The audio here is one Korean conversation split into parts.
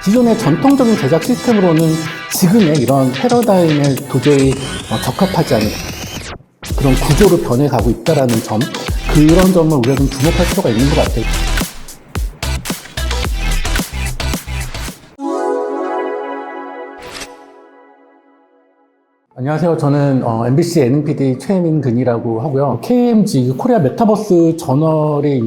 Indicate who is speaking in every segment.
Speaker 1: 기존의 전통적인 제작 시스템으로는 지금의 이런 패러다임에 도저히 적합하지 않은 그런 구조로 변해가고 있다는 점, 그런 점을 우리가 좀 주목할 필요가 있는 것 같아요. 안녕하세요. 저는 MBC 예능PD 최민근이라고 하고요. KMG 코리아 메타버스 저널이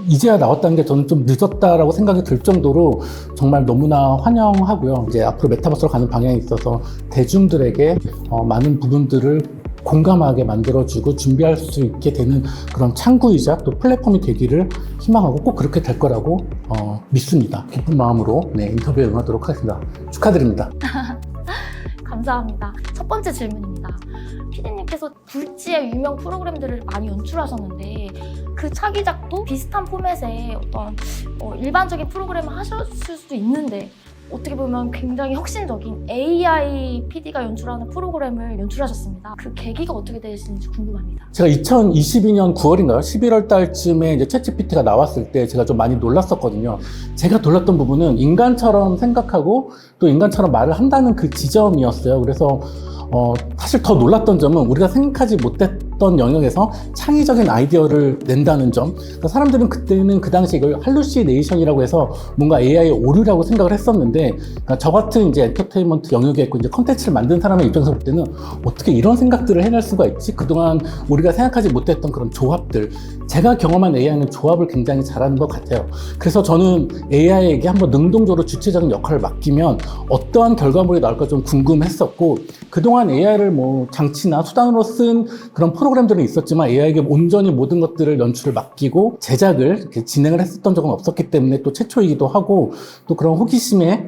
Speaker 1: 이제야 나왔다는 게 저는 좀 늦었다라고 생각이 들 정도로 정말 너무나 환영하고요. 이제 앞으로 메타버스로 가는 방향에 있어서 대중들에게 많은 부분들을 공감하게 만들어주고 준비할 수 있게 되는 그런 창구이자 또 플랫폼이 되기를 희망하고 꼭 그렇게 될 거라고 믿습니다. 기쁜 마음으로 인터뷰에 응하도록 하겠습니다. 축하드립니다.
Speaker 2: 감사합니다. 첫 번째 질문입니다. PD님께서 굴지의 유명 프로그램들을 많이 연출하셨는데 그 차기작도 비슷한 포맷의 어떤 일반적인 프로그램을 하셨을 수도 있는데 어떻게 보면 굉장히 혁신적인 AI PD가 연출하는 프로그램을 연출하셨습니다. 그 계기가 어떻게 되시는지 궁금합니다.
Speaker 1: 제가 2022년 9월인가요? 11월 달쯤에 이제 챗GPT가 나왔을 때 제가 좀 많이 놀랐었거든요. 제가 놀랐던 부분은 인간처럼 생각하고 또 인간처럼 말을 한다는 그 지점이었어요. 그래서 사실 더 놀랐던 점은 우리가 생각하지 못했던 영역에서 창의적인 아이디어를 낸다는 점. 그러니까 사람들은 그때는 그 당시에 이걸 할루시네이션이라고 해서 뭔가 AI의 오류라고 생각을 했었는데, 그러니까 저 같은 이제 엔터테인먼트 영역에 있고 이제 컨텐츠를 만든 사람의 입장에서 볼 때는 어떻게 이런 생각들을 해낼 수가 있지? 그동안 우리가 생각하지 못했던 그런 조합들. 제가 경험한 AI는 조합을 굉장히 잘하는 것 같아요. 그래서 저는 AI에게 한번 능동적으로 주체적인 역할을 맡기면 어떠한 결과물이 나올까 좀 궁금했었고, 그동안 AI를 뭐 장치나 수단으로 쓴 그런 프로그램들은 있었지만 AI에게 온전히 모든 것들을 연출을 맡기고 제작을 이렇게 진행을 했었던 적은 없었기 때문에 또 최초이기도 하고 또 그런 호기심에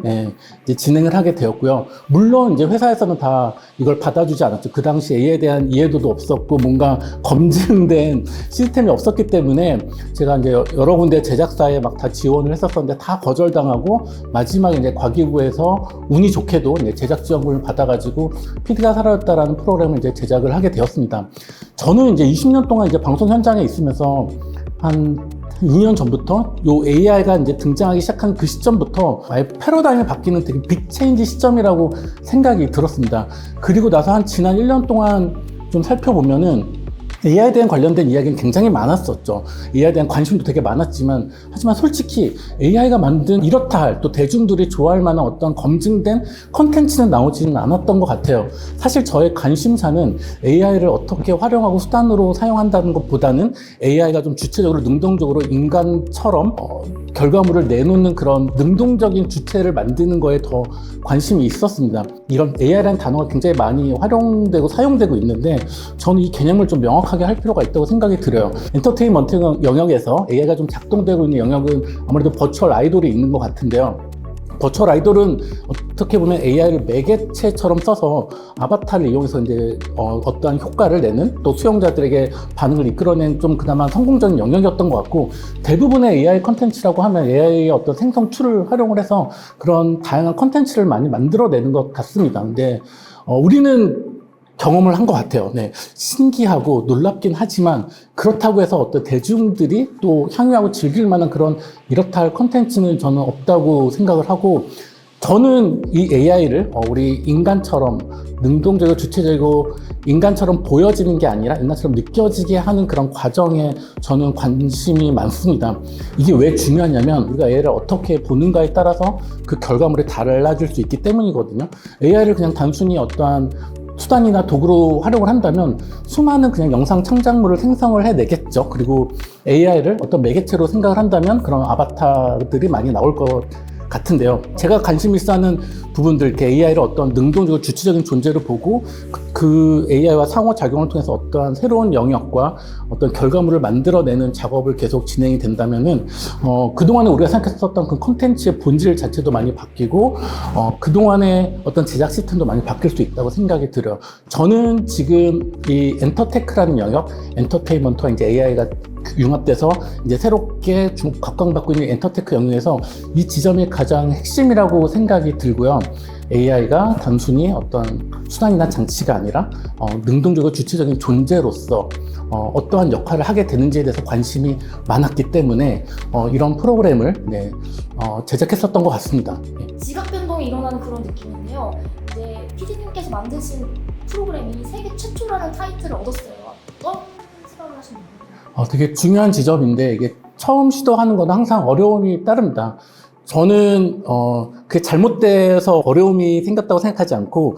Speaker 1: 이제 진행을 하게 되었고요. 물론 이제 회사에서는 다 이걸 받아주지 않았죠. 그 당시 AI에 대한 이해도도 없었고 뭔가 검증된 시스템이 없었기 때문에 제가 이제 여러 군데 제작사에 막 다 지원을 했었었는데 다 거절당하고 마지막에 이제 과기부에서 운이 좋게도 이제 제작 지원금을 받아가지고 PD가 살아왔다라는 프로그램을 이제 제작을 하게 되었습니다. 저는 이제 20년 동안 이제 방송 현장에 있으면서 한 2년 전부터 요 AI가 이제 등장하기 시작한 그 시점부터 아예 패러다임이 바뀌는 되게 빅 체인지 시점이라고 생각이 들었습니다. 그리고 나서 한 지난 1년 동안 좀 살펴보면은 AI에 대한 관련된 이야기는 굉장히 많았었죠. AI에 대한 관심도 되게 많았지만 하지만 솔직히 AI가 만든 이렇다 할 또 대중들이 좋아할 만한 어떤 검증된 컨텐츠는 나오지는 않았던 것 같아요. 사실 저의 관심사는 AI를 어떻게 활용하고 수단으로 사용한다는 것보다는 AI가 좀 주체적으로 능동적으로 인간처럼 결과물을 내놓는 그런 능동적인 주체를 만드는 거에 더 관심이 있었습니다. 이런 AI라는 단어가 굉장히 많이 활용되고 사용되고 있는데 저는 이 개념을 좀 명확하게 할 필요가 있다고 생각이 들어요. 엔터테인먼트 영역에서 AI가 좀 작동되고 있는 영역은 아무래도 버추얼 아이돌이 있는 것 같은데요. 버추얼 아이돌은 어떻게 보면 AI를 매개체처럼 써서 아바타를 이용해서 이제 어떠한 효과를 내는 또 수용자들에게 반응을 이끌어낸 좀 그나마 성공적인 영역이었던 것 같고 대부분의 AI 컨텐츠라고 하면 AI의 어떤 생성 툴을 활용을 해서 그런 다양한 컨텐츠를 많이 만들어내는 것 같습니다. 근데 우리는 경험을 한 것 같아요. 신기하고 놀랍긴 하지만 그렇다고 해서 어떤 대중들이 또 향유하고 즐길 만한 그런 이렇다 할 컨텐츠는 저는 없다고 생각을 하고 저는 이 AI를 우리 인간처럼 능동적이고 주체적이고 인간처럼 보여지는 게 아니라 인간처럼 느껴지게 하는 그런 과정에 저는 관심이 많습니다. 이게 왜 중요하냐면 우리가 AI를 어떻게 보는가에 따라서 그 결과물이 달라질 수 있기 때문이거든요. AI를 그냥 단순히 어떠한 수단이나 도구로 활용을 한다면 수많은 그냥 영상 창작물을 생성을 해내겠죠. 그리고 AI를 어떤 매개체로 생각을 한다면 그런 아바타들이 많이 나올 것 같은데요. 제가 관심 있어 하는 부분들, 이렇게 AI를 어떤 능동적으로 주체적인 존재로 보고 그 AI와 상호작용을 통해서 어떠한 새로운 영역과 어떤 결과물을 만들어내는 작업을 계속 진행이 된다면은, 그동안에 우리가 생각했었던 그 콘텐츠의 본질 자체도 많이 바뀌고, 그동안의 어떤 제작 시스템도 많이 바뀔 수 있다고 생각이 들어요. 저는 지금 이 엔터테크라는 영역, 엔터테인먼트와 이제 AI가 융합돼서 이제 새롭게 각광받고 있는 엔터테크 영역에서 이 지점이 가장 핵심이라고 생각이 들고요. AI가 단순히 어떤 수단이나 장치가 아니라 능동적으로 주체적인 존재로서 어떠한 역할을 하게 되는지에 대해서 관심이 많았기 때문에 이런 프로그램을 제작했었던 것 같습니다.
Speaker 2: 지각 변동이 일어나는 그런 느낌인데요. 이제 PD님께서 만드신 프로그램이 세계 최초라는 타이틀을 얻었어요. 어떤 생각을 하시나요?
Speaker 1: 되게 중요한 지점인데 이게 처음 시도하는 건 항상 어려움이 따릅니다. 저는 그게 잘못돼서 어려움이 생겼다고 생각하지 않고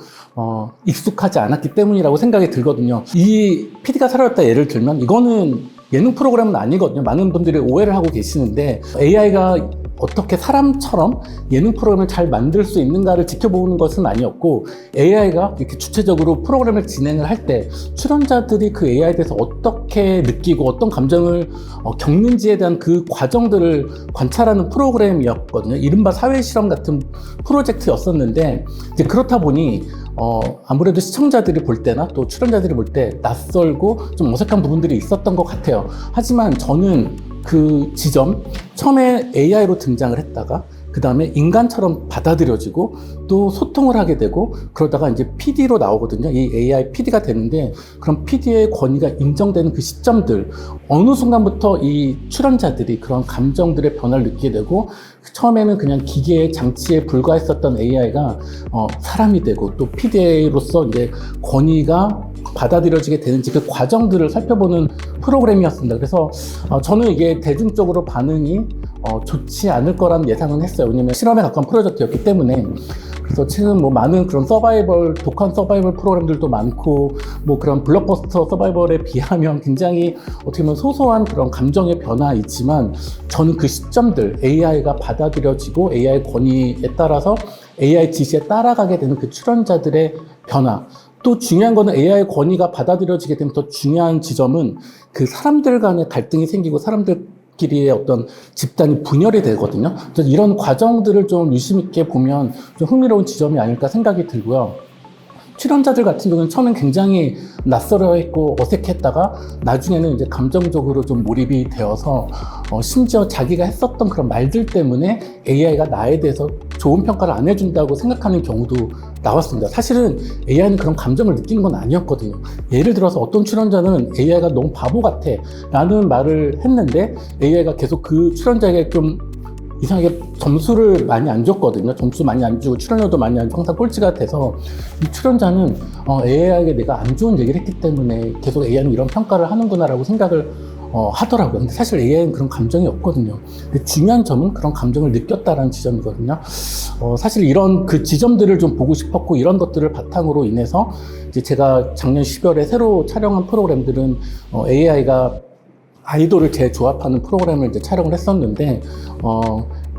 Speaker 1: 익숙하지 않았기 때문이라고 생각이 들거든요. 이 PD가 사라졌다 예를 들면 이거는 예능 프로그램은 아니거든요. 많은 분들이 오해를 하고 계시는데 AI가 어떻게 사람처럼 예능 프로그램을 잘 만들 수 있는가를 지켜보는 것은 아니었고 AI가 이렇게 주체적으로 프로그램을 진행을 할 때 출연자들이 그 AI에 대해서 어떻게 느끼고 어떤 감정을 겪는지에 대한 그 과정들을 관찰하는 프로그램이었거든요. 이른바 사회실험 같은 프로젝트였었는데 이제 그렇다 보니 아무래도 시청자들이 볼 때나 또 출연자들이 볼 때 낯설고 좀 어색한 부분들이 있었던 것 같아요. 하지만 저는 그 지점, 처음에 AI로 등장을 했다가 그 다음에 인간처럼 받아들여지고 또 소통을 하게 되고 그러다가 이제 PD로 나오거든요. 이 AI PD가 되는데 그런 PD의 권위가 인정되는 그 시점들, 어느 순간부터 이 출연자들이 그런 감정들의 변화를 느끼게 되고 처음에는 그냥 기계의 장치에 불과했었던 AI가 사람이 되고 또 PD로서 이제 권위가 받아들여지게 되는지 그 과정들을 살펴보는 프로그램이었습니다. 그래서 저는 이게 대중적으로 반응이 좋지 않을 거라는 예상은 했어요. 왜냐면 실험에 가까운 프로젝트였기 때문에. 그래서 지금 뭐 많은 그런 독한 서바이벌 프로그램들도 많고, 뭐 그런 블록버스터 서바이벌에 비하면 굉장히 어떻게 보면 소소한 그런 감정의 변화이지만 저는 그 시점들, AI가 받아들여지고 AI 권위에 따라서 AI 지시에 따라가게 되는 그 출연자들의 변화, 또 중요한 거는 AI 권위가 받아들여지게 되면 더 중요한 지점은 그 사람들 간의 갈등이 생기고 사람들끼리의 어떤 집단이 분열이 되거든요. 그래서 이런 과정들을 좀 유심 있게 보면 좀 흥미로운 지점이 아닐까 생각이 들고요. 출연자들 같은 경우는 처음엔 굉장히 낯설어했고 어색했다가 나중에는 이제 감정적으로 좀 몰입이 되어서 심지어 자기가 했었던 그런 말들 때문에 AI가 나에 대해서 좋은 평가를 안 해준다고 생각하는 경우도 나왔습니다. 사실은 AI는 그런 감정을 느끼는 건 아니었거든요. 예를 들어서 어떤 출연자는 AI가 너무 바보 같아 라는 말을 했는데 AI가 계속 그 출연자에게 좀 이상하게 점수를 많이 안 줬거든요. 점수 많이 안 주고 출연료도 많이 안 주고 항상 꼴찌가 돼서 이 출연자는 AI에게 내가 안 좋은 얘기를 했기 때문에 계속 AI는 이런 평가를 하는구나 라고 생각을 하더라고요. 근데 사실 AI는 그런 감정이 없거든요. 근데 중요한 점은 그런 감정을 느꼈다라는 지점이거든요. 사실 이런 그 지점들을 좀 보고 싶었고 이런 것들을 바탕으로 인해서 이제 제가 작년 12월에 새로 촬영한 프로그램들은 AI가 아이돌을 재조합하는 프로그램을 이제 촬영을 했었는데,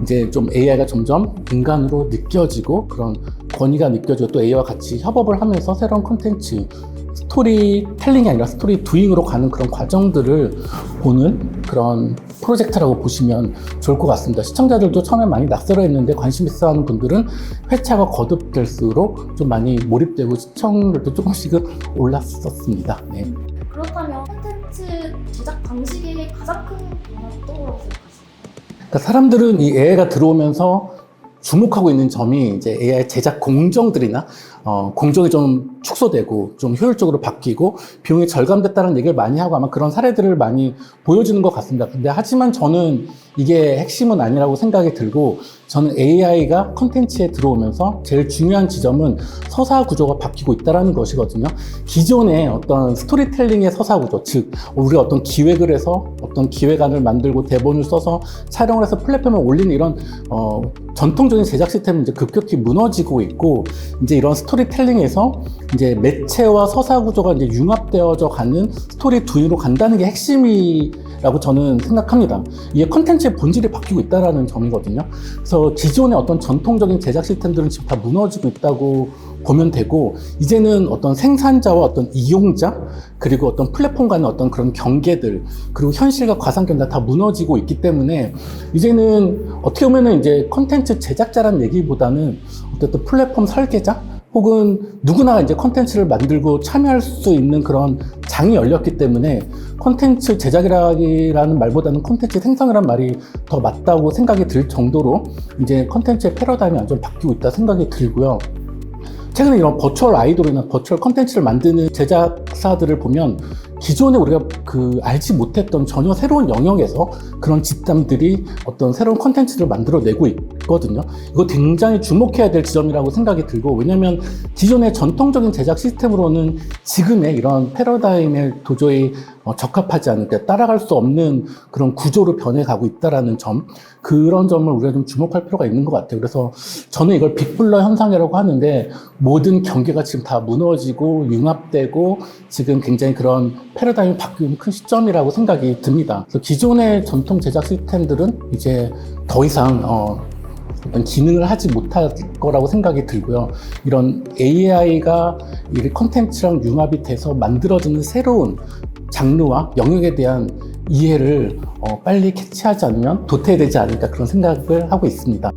Speaker 1: 이제 좀 AI가 점점 인간으로 느껴지고 그런 권위가 느껴지고 또 AI와 같이 협업을 하면서 새로운 콘텐츠, 스토리텔링이 아니라 스토리 두잉으로 가는 그런 과정들을 보는 그런 프로젝트라고 보시면 좋을 것 같습니다. 시청자들도 처음에 많이 낯설어 했는데 관심 있어 하는 분들은 회차가 거듭될수록 좀 많이 몰입되고 시청률도 조금씩은 올랐었습니다. 네.
Speaker 2: 그렇다면 콘텐츠 제작 방식의 가장 큰 변화는 어떤 거라고 생각하세요?
Speaker 1: 그러니까 사람들은 이 AI가 들어오면서 주목하고 있는 점이 이제 AI 제작 공정들이나 공정이 좀 축소되고 좀 효율적으로 바뀌고 비용이 절감됐다는 얘기를 많이 하고 아마 그런 사례들을 많이 보여주는 것 같습니다. 근데 하지만 저는 이게 핵심은 아니라고 생각이 들고 저는 AI가 콘텐츠에 들어오면서 제일 중요한 지점은 서사 구조가 바뀌고 있다는 것이거든요. 기존의 어떤 스토리텔링의 서사 구조, 즉 우리가 어떤 기획을 해서 어떤 기획안을 만들고 대본을 써서 촬영을 해서 플랫폼에 올리는 이런 전통적인 제작 시스템은 이제 급격히 무너지고 있고 이제 이런 스토리텔링에서 이제 매체와 서사 구조가 이제 융합되어져 가는 스토리 두잉으로 간다는 게 핵심이라고 저는 생각합니다. 이게 콘텐츠의 본질이 바뀌고 있다는 점이거든요. 그래서 기존의 어떤 전통적인 제작 시스템들은 지금 다 무너지고 있다고 보면 되고 이제는 어떤 생산자와 어떤 이용자 그리고 어떤 플랫폼 간의 어떤 그런 경계들 그리고 현실과 과상견 다 무너지고 있기 때문에 이제는 어떻게 보면은 이제 콘텐츠 제작자라는 얘기보다는 어쨌든 플랫폼 설계자 혹은 누구나 이제 컨텐츠를 만들고 참여할 수 있는 그런 장이 열렸기 때문에 컨텐츠 제작이라는 말보다는 컨텐츠 생성이라는 말이 더 맞다고 생각이 들 정도로 이제 컨텐츠의 패러다임이 완전 바뀌고 있다 생각이 들고요. 최근에 이런 버추얼 아이돌이나 버추얼 컨텐츠를 만드는 제작사들을 보면 기존에 우리가 알지 못했던 전혀 새로운 영역에서 그런 집단들이 어떤 새로운 컨텐츠를 만들어내고 있거든요. 이거 굉장히 주목해야 될 지점이라고 생각이 들고, 왜냐면 기존의 전통적인 제작 시스템으로는 지금의 이런 패러다임에 도저히 적합하지 않은, 따라갈 수 없는 그런 구조로 변해가고 있다라는 점, 그런 점을 우리가 좀 주목할 필요가 있는 것 같아요. 그래서 저는 이걸 빅블러 현상이라고 하는데, 모든 경계가 지금 다 무너지고 융합되고 지금 굉장히 그런 패러다임이 바뀌는 큰 시점이라고 생각이 듭니다. 그래서 기존의 전통 제작 시스템들은 이제 더 이상 어떤 기능을 하지 못할 거라고 생각이 들고요. 이런 AI가 이 컨텐츠랑 융합이 돼서 만들어지는 새로운 장르와 영역에 대한 이해를 빨리 캐치하지 않으면 도태되지 않을까, 그런 생각을 하고 있습니다.